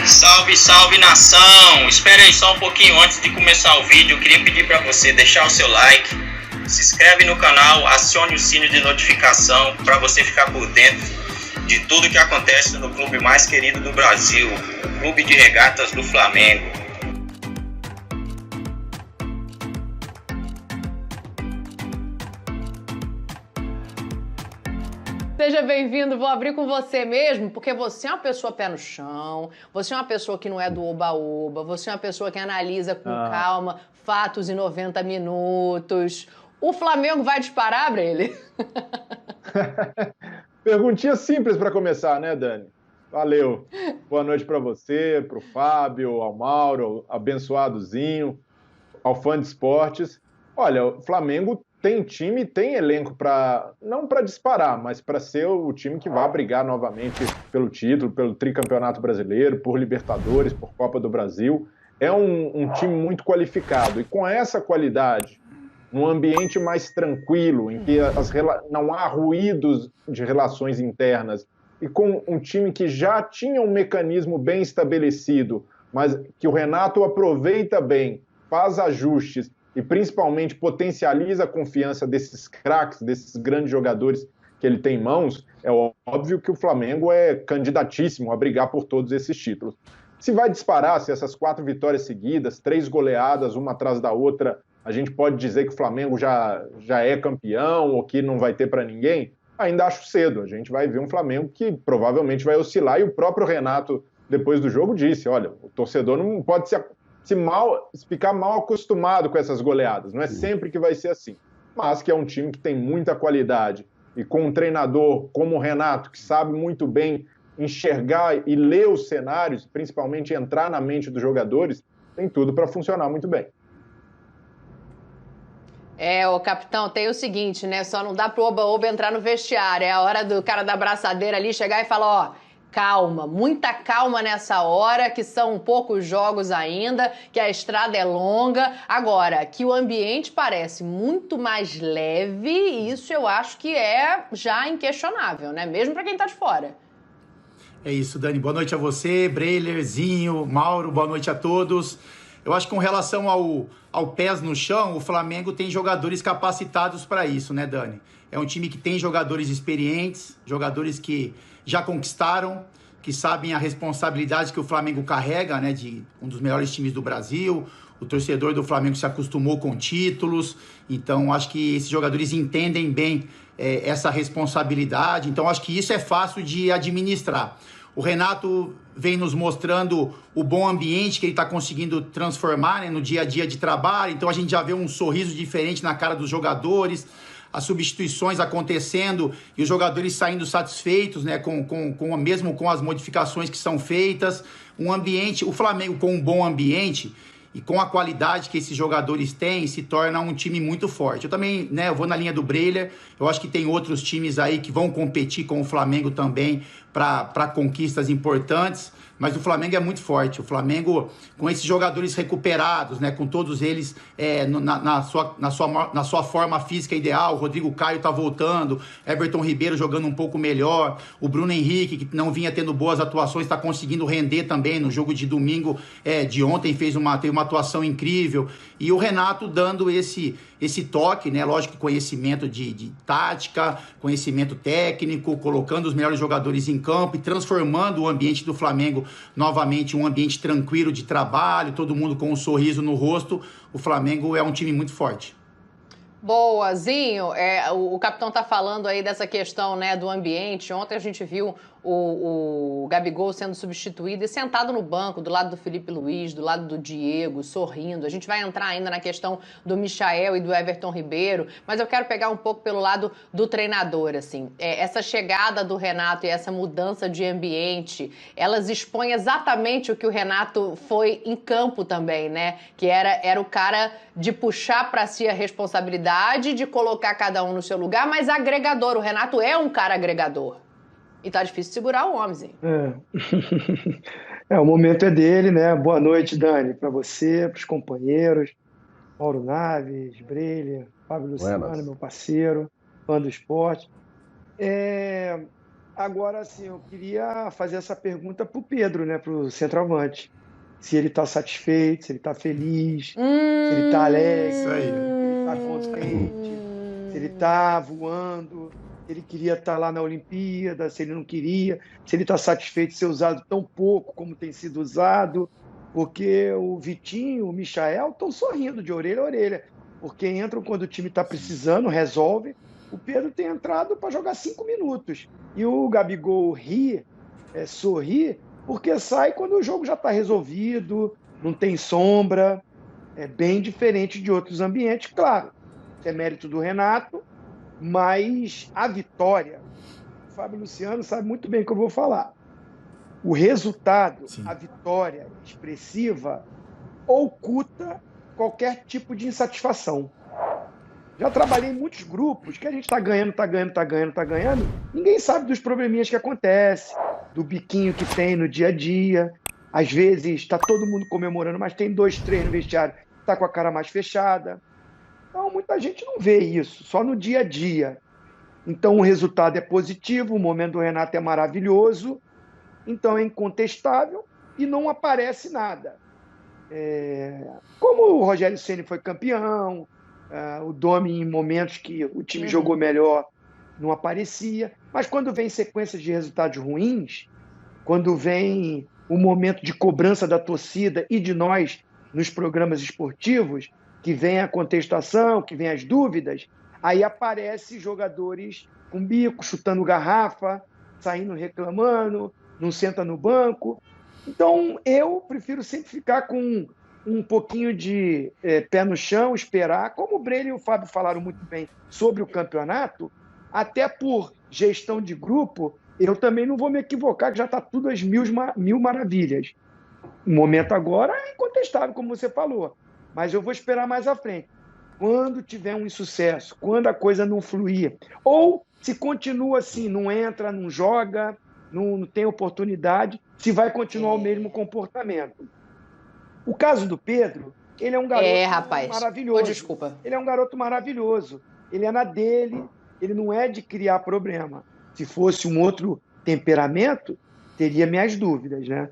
Salve, salve nação! Espera aí só um pouquinho antes de começar o vídeo. Eu queria pedir para você deixar o seu like, se inscreve no canal, acione o sino de notificação para você ficar por dentro de tudo que acontece no clube mais querido do Brasil, o Clube de Regatas do Flamengo. Seja bem-vindo, vou abrir com você mesmo, porque você é uma pessoa pé no chão, você é uma pessoa que não é do oba-oba, você é uma pessoa que analisa com calma fatos em 90 minutos. O Flamengo vai disparar, Breile? Perguntinha simples para começar, né, Dani? Valeu. Boa noite para você, para o Fábio, ao Mauro, ao abençoadozinho, ao fã de esportes. Olha, o Flamengo tem time, tem elenco para, não para disparar, mas para ser o time que vai brigar novamente pelo título, pelo tricampeonato brasileiro, por Libertadores, por Copa do Brasil. É um time muito qualificado. E com essa qualidade, num ambiente mais tranquilo, em que não há ruídos de relações internas, e com um time que já tinha um mecanismo bem estabelecido, mas que o Renato aproveita bem, faz ajustes e principalmente potencializa a confiança desses craques, desses grandes jogadores que ele tem em mãos, é óbvio que o Flamengo é candidatíssimo a brigar por todos esses títulos. Se vai disparar, se essas 4 vitórias seguidas, 3 goleadas, uma atrás da outra, a gente pode dizer que o Flamengo já é campeão ou que não vai ter para ninguém? Ainda acho cedo. A gente vai ver um Flamengo que provavelmente vai oscilar, e o próprio Renato, depois do jogo, disse: olha, o torcedor não pode ficar mal acostumado com essas goleadas. Não é sempre que vai ser assim. Mas que é um time que tem muita qualidade e com um treinador como o Renato, que sabe muito bem enxergar e ler os cenários, principalmente entrar na mente dos jogadores, tem tudo para funcionar muito bem. Ô capitão, tem o seguinte, né? Só não dá pro oba-oba entrar no vestiário. É a hora do cara da abraçadeira ali chegar e falar, ó, calma, muita calma nessa hora, que são poucos jogos ainda, que a estrada é longa. Agora, que o ambiente parece muito mais leve, isso eu acho que é já inquestionável, né? Mesmo pra quem tá de fora. É isso, Dani. Boa noite a você, Breilerzinho, Mauro, boa noite a todos. Eu acho que com relação ao pés no chão, o Flamengo tem jogadores capacitados para isso, né, Dani? É um time que tem jogadores experientes, jogadores que já conquistaram, que sabem a responsabilidade que o Flamengo carrega, né, de um dos melhores times do Brasil. O torcedor do Flamengo se acostumou com títulos, então acho que esses jogadores entendem bem essa responsabilidade, então acho que isso é fácil de administrar. O Renato vem nos mostrando o bom ambiente que ele está conseguindo transformar, né, no dia a dia de trabalho. Então a gente já vê um sorriso diferente na cara dos jogadores, as substituições acontecendo e os jogadores saindo satisfeitos, né, mesmo com as modificações que são feitas. Um ambiente, o Flamengo com um bom ambiente e com a qualidade que esses jogadores têm, se torna um time muito forte. Eu também, né, eu vou na linha do Breiler, eu acho que tem outros times aí que vão competir com o Flamengo também para conquistas importantes, mas o Flamengo é muito forte. O Flamengo, com esses jogadores recuperados, né, com todos eles na sua forma física ideal, o Rodrigo Caio tá voltando, Everton Ribeiro jogando um pouco melhor, o Bruno Henrique, que não vinha tendo boas atuações, está conseguindo render também no jogo de domingo de ontem, teve uma atuação incrível, e o Renato dando esse toque, né? Lógico que conhecimento de tática, conhecimento técnico, colocando os melhores jogadores em campo e transformando o ambiente do Flamengo novamente um ambiente tranquilo de trabalho, todo mundo com um sorriso no rosto. O Flamengo é um time muito forte. Boazinho, o capitão tá falando aí dessa questão, né, do ambiente. Ontem a gente viu o Gabigol sendo substituído e sentado no banco, do lado do Felipe Luiz, do lado do Diego, sorrindo. A gente vai entrar ainda na questão do Michael e do Everton Ribeiro, mas eu quero pegar um pouco pelo lado do treinador, assim. Essa chegada do Renato e essa mudança de ambiente, elas expõem exatamente o que o Renato foi em campo também, né? Que era o cara de puxar para si a responsabilidade, de colocar cada um no seu lugar, mas agregador. O Renato é um cara agregador. E tá difícil segurar o homem. O momento é dele, né? Boa noite, Dani, para você, para os companheiros, Mauro Naves, Breiler, Fábio Luciano, meu parceiro, fã do esporte. Agora, assim, eu queria fazer essa pergunta para o Pedro, né, para o centroavante. Se ele está satisfeito, se ele está feliz, se ele está alegre, Isso aí. se ele está contente, se ele está voando, se ele queria estar lá na Olimpíada, se ele não queria, se ele está satisfeito de ser usado tão pouco como tem sido usado, porque o Vitinho, o Michael estão sorrindo de orelha a orelha, porque entram quando o time está precisando, resolve. O Pedro tem entrado para jogar 5 minutos. E o Gabigol sorri, porque sai quando o jogo já está resolvido, não tem sombra. É bem diferente de outros ambientes, claro. Isso é mérito do Renato, mas a vitória, o Fábio Luciano sabe muito bem o que eu vou falar. O resultado, Sim. a vitória expressiva, oculta qualquer tipo de insatisfação. Já trabalhei em muitos grupos que a gente está ganhando, ninguém sabe dos probleminhas que acontecem, do biquinho que tem no dia a dia. Às vezes está todo mundo comemorando, mas tem 2, 3 no vestiário, está com a cara mais fechada. Então, muita gente não vê isso, só no dia a dia. Então, o resultado é positivo, o momento do Renato é maravilhoso, então é incontestável e não aparece nada. Como o Rogério Ceni foi campeão, o Domi, em momentos que o time jogou melhor, não aparecia. Mas quando vem sequências de resultados ruins, quando vem o momento de cobrança da torcida e de nós nos programas esportivos, que vem a contestação, que vem as dúvidas, aí aparecem jogadores com bico, chutando garrafa, saindo reclamando, não senta no banco. Então, eu prefiro sempre ficar com um pouquinho de pé no chão, esperar. Como o Breno e o Fábio falaram muito bem sobre o campeonato, até por gestão de grupo, eu também não vou me equivocar, que já está tudo às mil maravilhas. O momento agora é incontestável, como você falou, mas eu vou esperar mais à frente. Quando tiver um insucesso, quando a coisa não fluir, ou se continua assim, não entra, não joga, não tem oportunidade, se vai continuar o mesmo comportamento. O caso do Pedro, ele é um garoto maravilhoso. Desculpa. Ele é um garoto maravilhoso. Ele é na dele, ele não é de criar problema. Se fosse um outro temperamento, teria minhas dúvidas, né?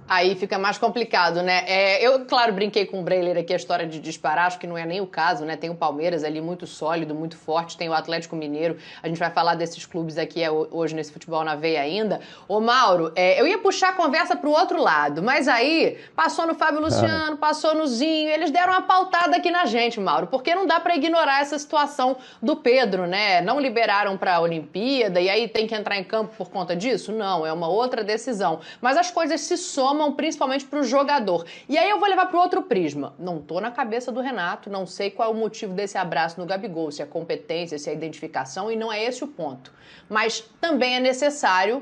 Aí fica mais complicado, né? Eu, claro, brinquei com o Breiler aqui a história de disparar, acho que não é nem o caso, né? Tem o Palmeiras ali muito sólido, muito forte, tem o Atlético Mineiro, a gente vai falar desses clubes aqui hoje nesse Futebol na Veia ainda. Ô, Mauro, eu ia puxar a conversa pro outro lado, mas aí passou no Fábio Luciano, passou no Zinho, eles deram uma pautada aqui na gente, Mauro, porque não dá pra ignorar essa situação do Pedro, né? Não liberaram pra Olimpíada e aí tem que entrar em campo por conta disso? Não, é uma outra decisão. Mas as coisas se somam principalmente para o jogador. E aí eu vou levar para o outro prisma. Não tô na cabeça do Renato, não sei qual é o motivo desse abraço no Gabigol, se é competência, se é identificação, e não é esse o ponto. Mas também é necessário,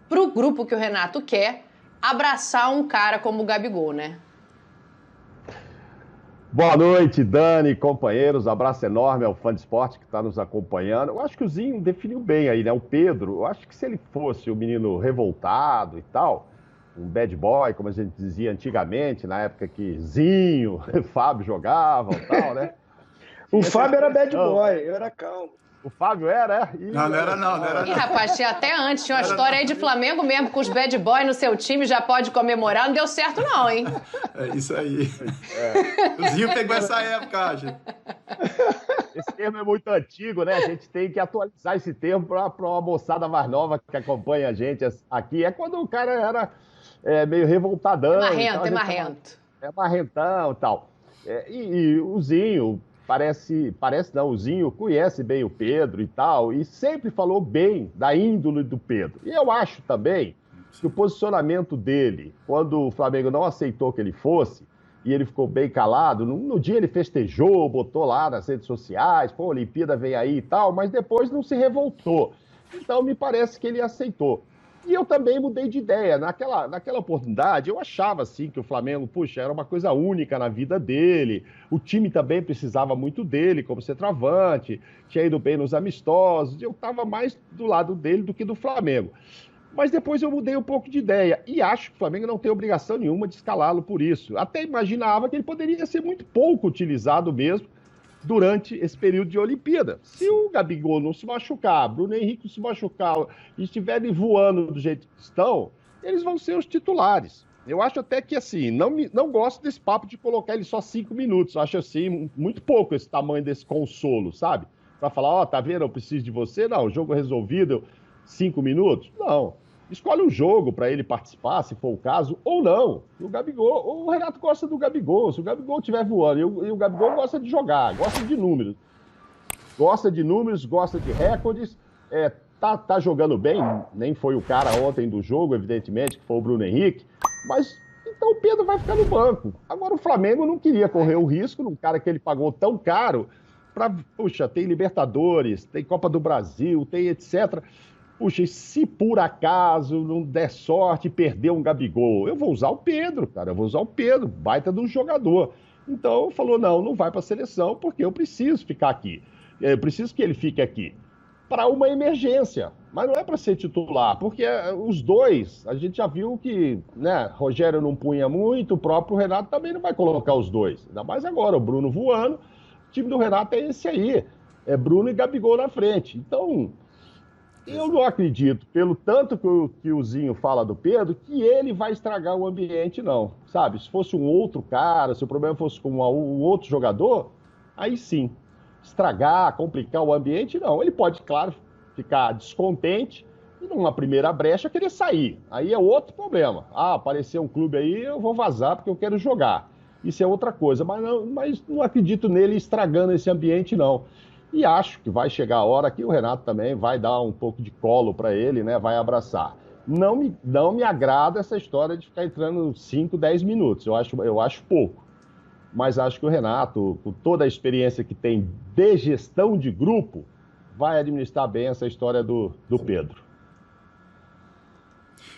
para o grupo que o Renato quer, abraçar um cara como o Gabigol, né? Boa noite, Dani, companheiros, abraço enorme ao fã de esporte que está nos acompanhando. Eu acho que o Zinho definiu bem aí, né? O Pedro, eu acho que se ele fosse o menino revoltado e tal, um bad boy, como a gente dizia antigamente, na época que Zinho, Fábio jogavam e tal, né? O Fábio era bad boy, eu era calmo. O Fábio era? Não era. Ih, rapaz, tinha até antes, tinha uma história aí de Flamengo mesmo, com os bad boys no seu time, já pode comemorar, não deu certo não, hein? É isso aí. O Zinho pegou essa época, gente. Esse termo é muito antigo, né? A gente tem que atualizar esse termo para uma moçada mais nova que acompanha a gente aqui. É quando o cara era meio revoltadão. É marrento. É marrentão e tal. E o Zinho... o Zinho conhece bem o Pedro e tal, e sempre falou bem da índole do Pedro. E eu acho também que o posicionamento dele, quando o Flamengo não aceitou que ele fosse, e ele ficou bem calado, no dia ele festejou, botou lá nas redes sociais, pô, a Olimpíada vem aí e tal, mas depois não se revoltou. Então me parece que ele aceitou. E eu também mudei de ideia. Naquela oportunidade, eu achava assim que o Flamengo, puxa, era uma coisa única na vida dele. O time também precisava muito dele como centroavante, tinha ido bem nos amistosos. Eu estava mais do lado dele do que do Flamengo. Mas depois eu mudei um pouco de ideia e acho que o Flamengo não tem obrigação nenhuma de escalá-lo por isso. Até imaginava que ele poderia ser muito pouco utilizado mesmo durante esse período de Olimpíada. Se o Gabigol não se machucar, Bruno Henrique se machucar e estiverem voando do jeito que estão, eles vão ser os titulares. Eu acho até que, assim, não gosto desse papo de colocar ele só 5 minutos. Eu acho, assim, muito pouco esse tamanho desse consolo, sabe? Para falar, tá vendo, eu preciso de você. Não, jogo resolvido, 5 minutos. Não. Escolhe um jogo para ele participar, se for o caso, ou não. O Gabigol, o Renato gosta do Gabigol. Se o Gabigol estiver voando, e o Gabigol gosta de jogar, gosta de números. Gosta de números, gosta de recordes, tá jogando bem, nem foi o cara ontem do jogo, evidentemente, que foi o Bruno Henrique, mas então o Pedro vai ficar no banco. Agora o Flamengo não queria correr o risco num cara que ele pagou tão caro, puxa, tem Libertadores, tem Copa do Brasil, tem etc. Puxa, e se por acaso não der sorte e perder um Gabigol, eu vou usar o Pedro, cara, eu vou usar o Pedro, baita de um jogador. Então falou, não vai para a seleção porque eu preciso ficar aqui, eu preciso que ele fique aqui para uma emergência, mas não é para ser titular, porque os dois, a gente já viu que, né, Rogério não punha muito, o próprio Renato também não vai colocar os dois, ainda mais agora, o Bruno voando, o time do Renato é esse aí, é Bruno e Gabigol na frente, então eu não acredito, pelo tanto que o Zinho fala do Pedro, que ele vai estragar o ambiente, não, sabe? Se fosse um outro cara, se o problema fosse com um outro jogador, aí sim. Estragar, complicar o ambiente, não. Ele pode, claro, ficar descontente e numa primeira brecha querer sair. Aí é outro problema. Apareceu um clube aí, eu vou vazar porque eu quero jogar. Isso é outra coisa, mas não acredito nele estragando esse ambiente, não. E acho que vai chegar a hora que o Renato também vai dar um pouco de colo para ele, né? Vai abraçar. Não me agrada essa história de ficar entrando 5, 10 minutos. Eu acho pouco. Mas acho que o Renato, com toda a experiência que tem de gestão de grupo, vai administrar bem essa história do Pedro.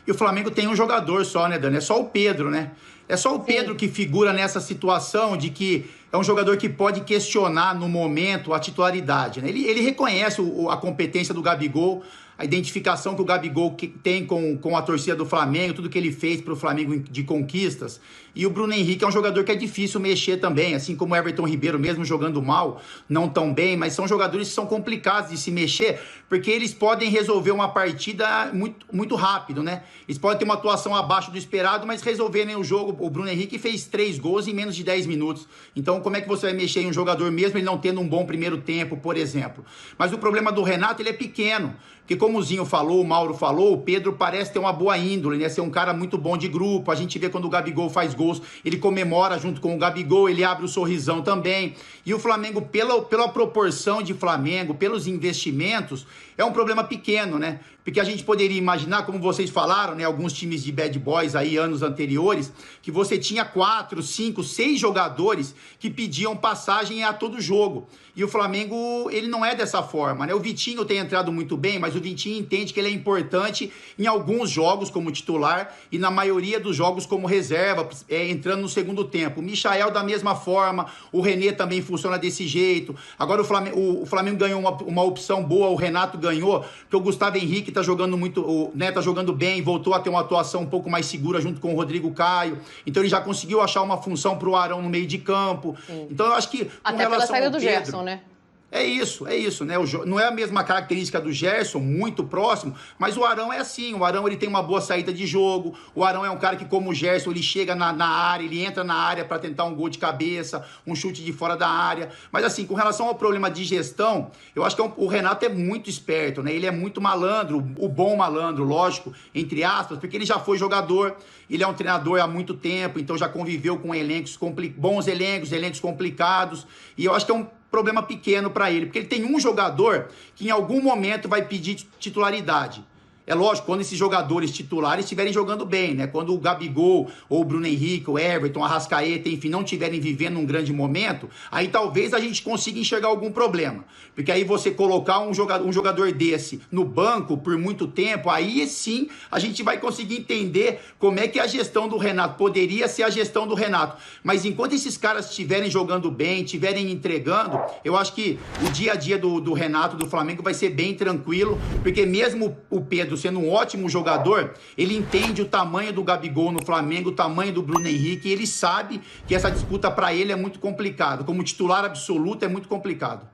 E o Flamengo tem um jogador só, né, Dani? É só o Pedro, né? É só o Pedro que figura nessa situação de que é um jogador que pode questionar no momento a titularidade, né? Ele reconhece a competência do Gabigol, a identificação que o Gabigol tem com a torcida do Flamengo, tudo que ele fez para o Flamengo de conquistas. E o Bruno Henrique é um jogador que é difícil mexer também, assim como o Everton Ribeiro, mesmo jogando mal, não tão bem, mas são jogadores que são complicados de se mexer, porque eles podem resolver uma partida muito, muito rápido, né? Eles podem ter uma atuação abaixo do esperado, mas resolverem o jogo. O Bruno Henrique fez 3 gols em menos de 10 minutos. Então, como é que você vai mexer em um jogador mesmo ele não tendo um bom primeiro tempo, por exemplo? Mas o problema do Renato, ele é pequeno. Porque como o Zinho falou, o Mauro falou, o Pedro parece ter uma boa índole, né? Ser um cara muito bom de grupo. A gente vê quando o Gabigol faz gols, ele comemora junto com o Gabigol, ele abre o sorrisão também. E o Flamengo, pela proporção de Flamengo, pelos investimentos, é um problema pequeno, né? Porque a gente poderia imaginar, como vocês falaram, né, alguns times de bad boys aí, anos anteriores, que você tinha 4, 5, 6 jogadores que pediam passagem a todo jogo. E o Flamengo, ele não é dessa forma, né? O Vitinho tem entrado muito bem, mas o Vitinho entende que ele é importante em alguns jogos como titular e na maioria dos jogos como reserva, entrando no segundo tempo. O Michael da mesma forma, o René também funciona desse jeito. Agora o Flamengo ganhou uma opção boa, o Renato ganhou, porque o Gustavo Henrique tá jogando muito, né, tá jogando bem, voltou a ter uma atuação um pouco mais segura junto com o Rodrigo Caio. Então ele já conseguiu achar uma função pro Arão no meio de campo. Sim. Então eu acho que até pela saída do Gerson, né? É isso, né? Não é a mesma característica do Gerson, muito próximo, mas o Arão é assim, o Arão ele tem uma boa saída de jogo, o Arão é um cara que, como o Gerson, ele chega na área, ele entra na área para tentar um gol de cabeça, um chute de fora da área, mas assim, com relação ao problema de gestão, eu acho que o Renato é muito esperto, né? Ele é muito malandro, o bom malandro, lógico, entre aspas, porque ele já foi jogador, ele é um treinador há muito tempo, então já conviveu com bons elencos complicados, e eu acho que é um problema pequeno para ele, porque ele tem um jogador que em algum momento vai pedir titularidade. É lógico, quando esses jogadores titulares estiverem jogando bem, né? Quando o Gabigol, ou o Bruno Henrique, o Everton, a Arrascaeta, enfim, não estiverem vivendo um grande momento, aí talvez a gente consiga enxergar algum problema. Porque aí você colocar um jogador desse no banco por muito tempo, aí sim a gente vai conseguir entender como é que a gestão do Renato poderia ser a gestão do Renato. Mas enquanto esses caras estiverem jogando bem, estiverem entregando, eu acho que o dia a dia do Renato, do Flamengo, vai ser bem tranquilo, porque mesmo o Pedro Pedro sendo um ótimo jogador, ele entende o tamanho do Gabigol no Flamengo, o tamanho do Bruno Henrique, e ele sabe que essa disputa para ele é muito complicado. Como titular absoluto é muito complicado.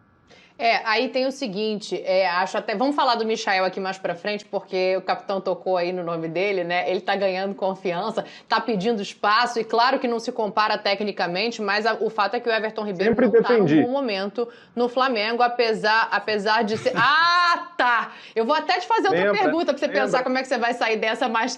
Aí tem o seguinte, acho até... Vamos falar do Michael aqui mais pra frente, porque o capitão tocou aí no nome dele, né? Ele tá ganhando confiança, tá pedindo espaço, e claro que não se compara tecnicamente, mas o fato é que o Everton Ribeiro Sempre não tá num defendi. bom momento no Flamengo, apesar de ser... Ah, tá! Eu vou até te fazer outra pergunta pra você pensar como é que você vai sair dessa mais